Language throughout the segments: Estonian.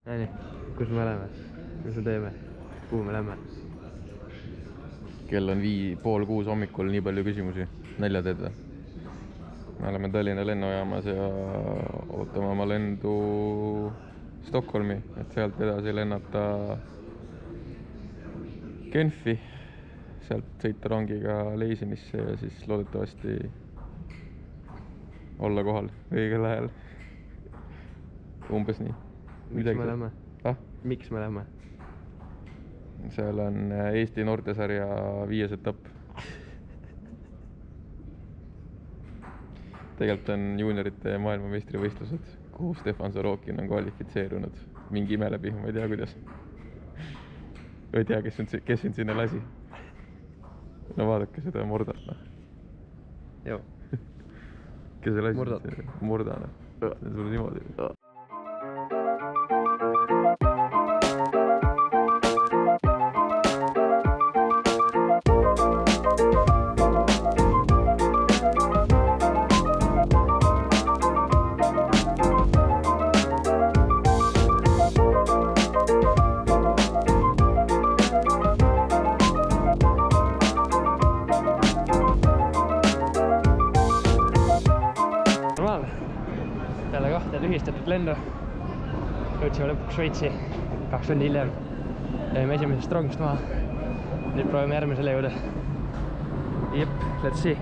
Näini, kus me oleme? Mis me teeme? Kuhu me lähme? Kell on 5:30 hommikul, nii palju küsimusi. Nälja teed või? Me oleme Tallinna lennujaamas ja ootame oma lendu Stockholmi, et sealt edasi lennata Genfi, sealt sõita rongiga Leisinisse ja siis loodetavasti olla kohal õigel ajal. Umbes nii. Miks me lähme? Miks me lähme? Seal on Eesti noortesarja 5. etapp. Tegelikult on juuniorite maailmameistrivõistlused, kuhu Stefan Sorokin on kvalifitseerunud. Mingi ime läbi, ma ei tea kuidas. Ma ei tea, kes sind sinna lasi. No vaadake seda Mordat, noh. Joo. Kes see lasi? Mordat. Mordana. See on sulle niimoodi. Peale kahte tühistatud lendu jõudsime lõpuks Šveitsi 2 tundi hiljem. Jäime esimesest rongist maha. Nüüd proovime järgmisele jõuda. Jep, let's see.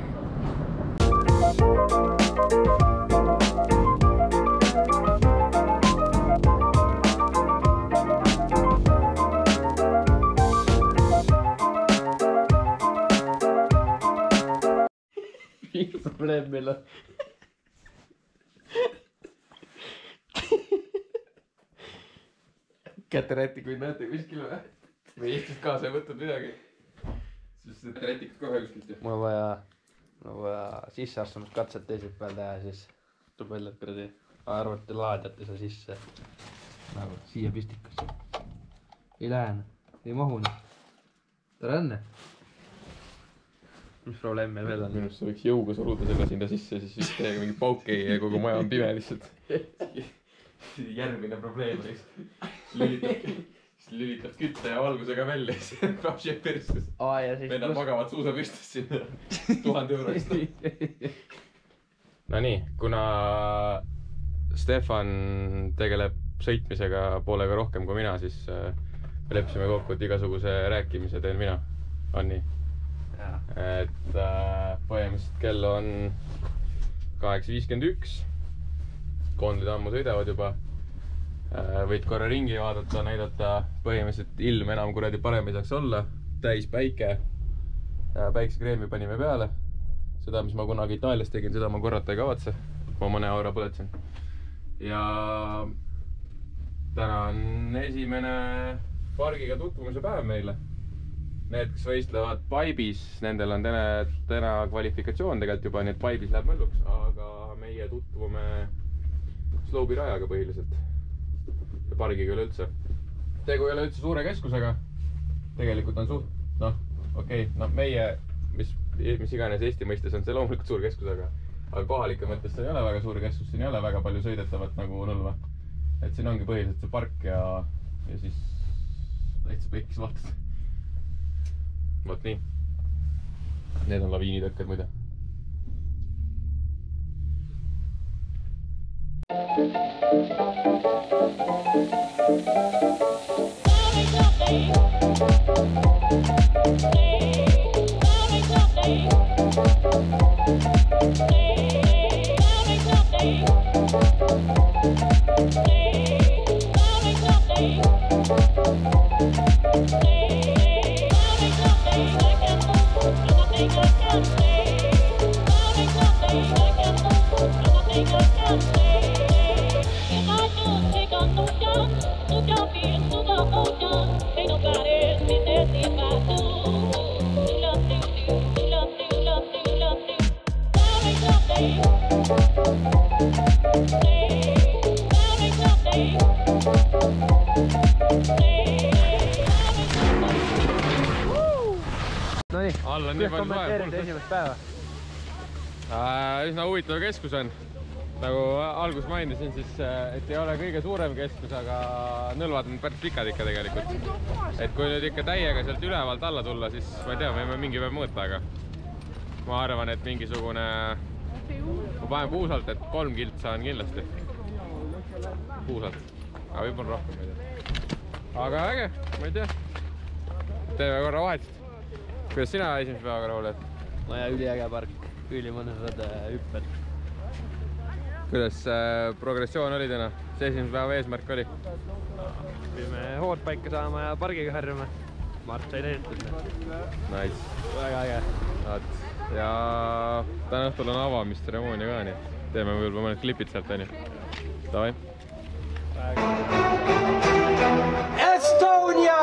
Mis probleem meil on? Käterätikuid näete kuskil või? Või Eestist kaasa ei võtnud midagi. Sest käterätikud kohe kuskilt. Mul on vaja sisseastumiskatset teised peal teha ja siis tuleb välja, et kuradi arvuti laadjate seal sisse. Nagu siia pistikasse. Ei lähe, ei mahu. Tere õnne. Mis probleem meil veel on? Minu arust sa võiks jõuga suruda selle sinna sisse, siis vist teiega mingi pauk ei ja kogu maja on pime lihtsalt. Järgmine probleem lülitab kütte ja valgusega välja, siis krapsi ja perses. Vennad magavad suusapüstes sinna 1000 eurost. No nii, kuna Stefan tegeleb sõitmisega poolega rohkem kui mina, siis me leppisime kokku, et igasuguse rääkimise teen mina. On nii? Et põhimõtteliselt kell on 8:51. Koondid ammu sõidavad juba. Võid korra ringi vaadata, näidata. Põhimõtteliselt ilm enam kuradi parem ei saaks olla. Täis päike. Päiksekreemi panime peale. Seda, mis ma kunagi Itaalias tegin, seda ma korrata ei kavatse. Ma mõne aura põletsin. Ja täna on esimene pargiga tutvumise päev meile. Need, kes võistlevad Paibis, nendel on täna kvalifikatsioon tegelikult juba, nii et Paibis läheb mölluks, aga meie tutvume Slowbi rajaga põhiliselt ja pargiga üleüldse. Tegu ei ole üldse suure keskusega. Tegelikult on suht, okei, meie, mis iganes Eesti mõistes on see loomulikult suur keskus, aga kohalike mõttes see ei ole väga suur keskus, siin ei ole väga palju sõidetavat nagu Nõlva. Et siin ongi põhiliselt see park ja siis täitsa pekkis vaatad. Vot nii. Need on laviinitõkked muide. all on nii palju kommenteerida esimest päeva? Üsna huvitav keskus on. Nagu alguses mainisin, siis et ei ole kõige suurem keskus, aga nõlvad on päris pikad ikka tegelikult. Et kui nüüd ikka täiega sealt ülevalt alla tulla, siis ma ei tea, võime mingi päev mõõta, aga ma arvan, et mingisugune, ma panen puusalt, et 3 kilt saan kindlasti. Puusalt. Aga võib-olla rohkem, ma ei tea. Aga äge, ma ei tea. Teeme korra vahetust. Kuidas sina esimese päevaga rahul oled? No ja üliäge park, ülimõnusad hüpped. Kuidas progressioon oli täna? See esimese päeva eesmärk oli? Püüme hood paika saama ja pargiga harjuma. Mart sai täidetud. Nice. Väga äge. Ja täna õhtul on avamistseremoonia ka, nii. Teeme võib-olla mõned klipid sealt, on ju. Davai. Estonia!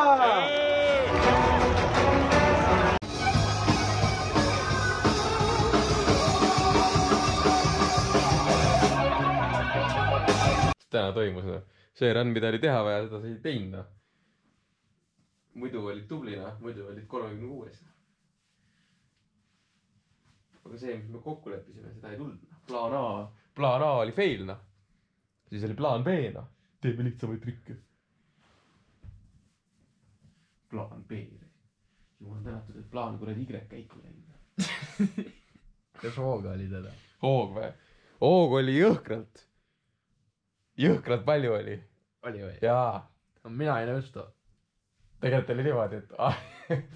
Täna toimus see run, mida oli teha vaja, seda sa ei teinud. Muidu olid tublina, muidu olid 36. Aga see, mis me kokku leppisime, seda ei tulnud. Plaan A oli fail, noh. Siis oli plaan B, noh. Teeme lihtsamaid trikke. Plaan B. Jumal tänatud, et plaan kuradi Y käiku läinud. Kas hooga oli teda? Hoog või? Hoog oli jõhkralt. Jõhkralt palju oli. Oli või? Jaa. No, mina ei nõustu. Tegelikult oli niimoodi, et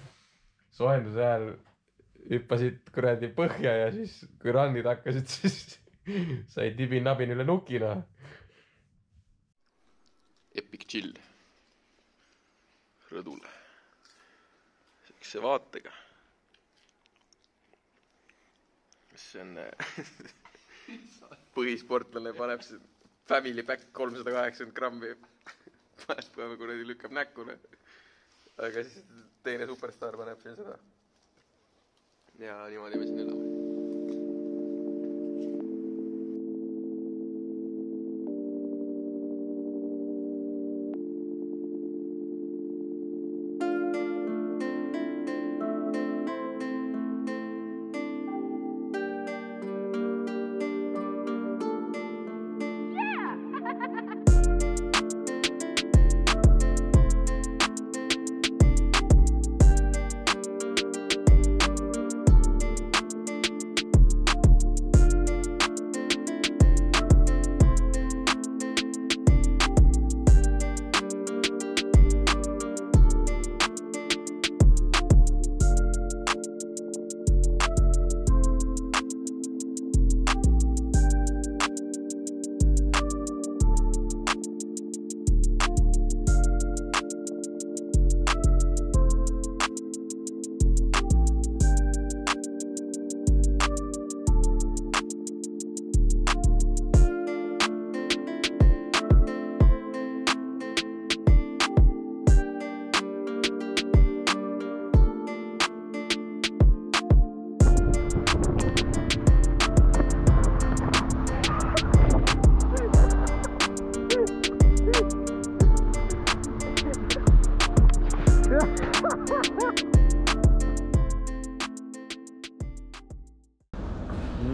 soojenduse ajal hüppasid kuradi põhja ja siis kui rannid hakkasid, siis sai tibin-nabin üle nukina. Epic chill. Rõdul. Siukse vaatega. See on põhisportlane paneb see family pack 380 grammi. Paneb päeva kuradi lükkab näkkune. Aga siis teine superstar paneb siin seda. Ja niimoodi me siin elame.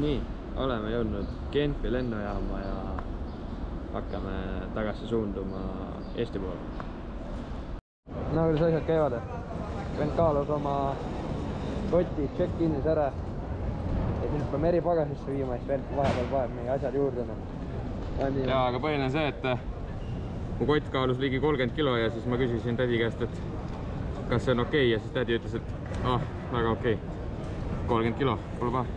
Nii, oleme jõudnud Genfi lennujaama ja hakkame tagasi suunduma Eesti poole. No kuidas asjad käivad? Vend kaalus oma koti check-in'is ära ja siis peame eripagasisse viima, siis veel vahepeal paneb meie asjad juurde. Jaa, aga põhiline see, et mu kott kaalus ligi 30 kilo ja siis ma küsisin tädi käest, et kas see on okei ja siis tädi ütles, et väga okei. 30 kilo, pole paha.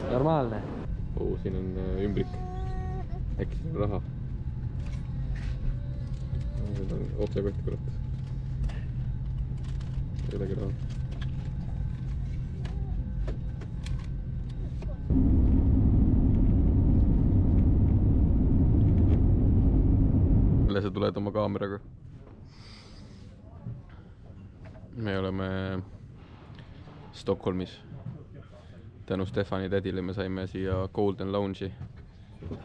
Normaalne. Siin on ümbrik. Äkki siin on raha. Siin on otsekott, kurat. Ei olegi raha. Jälle sa tuled oma kaameraga. Me oleme Stockholmis. Tänu Stefani tädile me saime siia Golden Lounge'i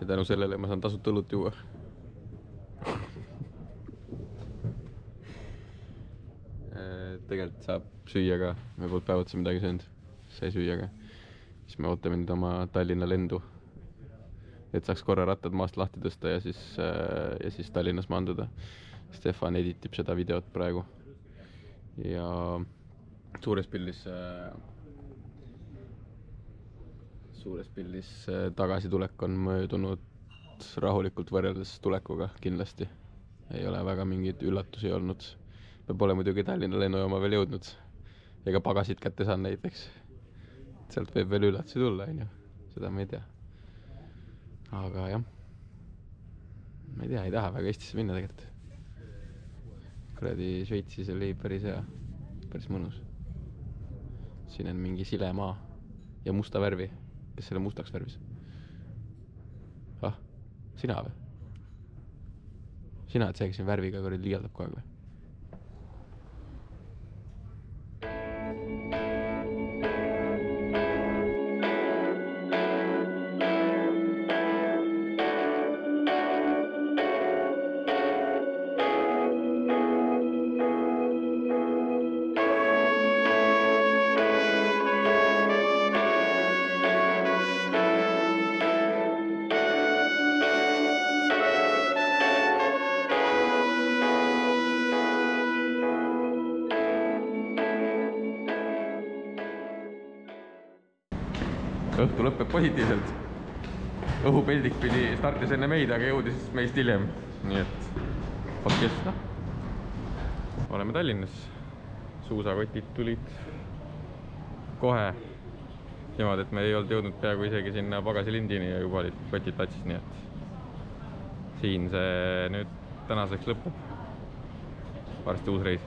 ja tänu sellele ma saan tasuta õlut juua. tegelikult saab süüa ka. Me polnud päev otsa midagi söönud. Sai süüa ka. Siis me ootame nüüd oma Tallinna lendu. Et saaks korra rattad maast lahti tõsta ja siis Tallinnas maanduda. Stefan editib seda videot praegu. Ja suures pildis tagasitulek on möödunud rahulikult võrreldes tulekuga kindlasti. Ei ole väga mingeid üllatusi olnud. Me pole muidugi Tallinna lennujaama veel jõudnud. Ega pagasid kätte saan näiteks. Sealt võib veel üllatusi tulla, seda me ei tea. Aga jah. Ma ei tea, ei taha väga Eestisse minna tegelikult. Kuradi Šveitsis oli päris hea. Päris mõnus. Siin on mingi sile maa ja musta värvi. Kes selle mustaks värvis? Sina või? Sina, et see, kes siin värviga korral liialdab kogu aeg või? Õhtu lõpeb positiivselt. Õhupeldik startis enne meid, aga jõudis meist hiljem. Nii et podcast. Oleme Tallinnas. Suusakotid tulid kohe. Niimoodi, et me ei olnud jõudnud peaaegu isegi sinna pagasilindini ja juba olid kotid platsis. Nii et siin see nüüd tänaseks lõpeb. Varsti uus reis.